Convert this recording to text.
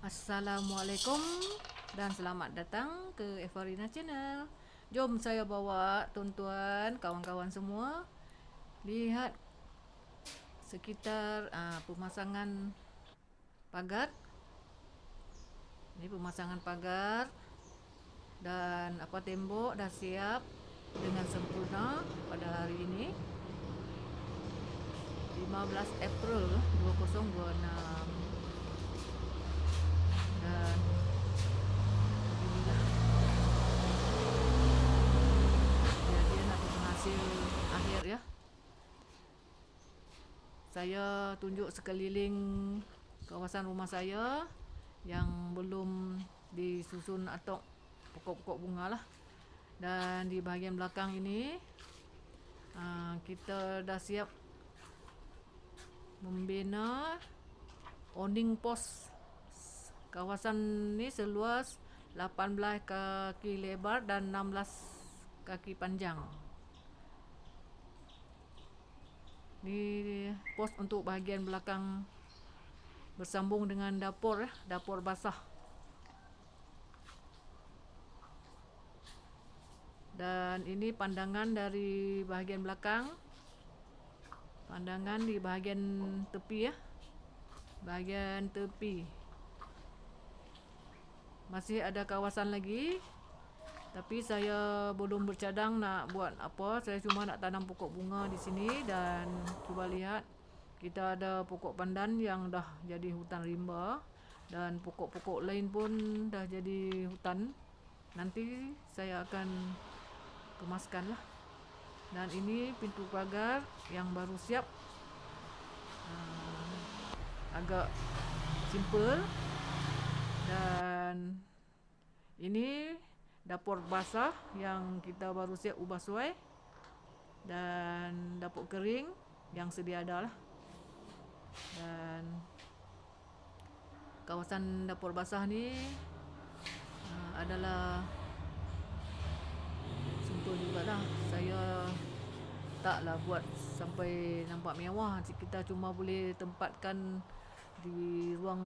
Assalamualaikum dan selamat datang ke Evarina Channel. Jom saya bawa tuan-tuan, kawan-kawan semua lihat sekitar pemasangan pagar. Ini pemasangan pagar dan tembok dah siap dengan sempurna pada hari ini 15 April 2026. Dan inilah kejadian atau hasil akhir ya. Saya tunjuk sekeliling kawasan rumah saya yang belum disusun atau pokok-pokok bunga lah. Dan di bahagian belakang ini kita dah siap membina awning pos. Kawasan ni seluas 18 kaki lebar dan 16 kaki panjang. Ni pos untuk bahagian belakang bersambung dengan dapur dapur basah. Dan ini pandangan dari bahagian belakang. Pandangan di bahagian tepi Bahagian tepi. Masih ada kawasan lagi, tapi saya belum bercadang nak buat apa. Saya cuma nak tanam pokok bunga di sini. Dan cuba lihat, kita ada pokok pandan yang dah jadi hutan rimba, dan pokok-pokok lain pun dah jadi hutan. Nanti saya akan kemaskan lah. Dan ini pintu pagar yang baru siap, agak simple. Dan ini dapur basah yang kita baru siap ubah suai. Dan dapur kering yang sedia ada lah. Dan kawasan dapur basah ni adalah simple jugalah. Saya taklah buat sampai nampak mewah. Kita cuma boleh tempatkan di ruang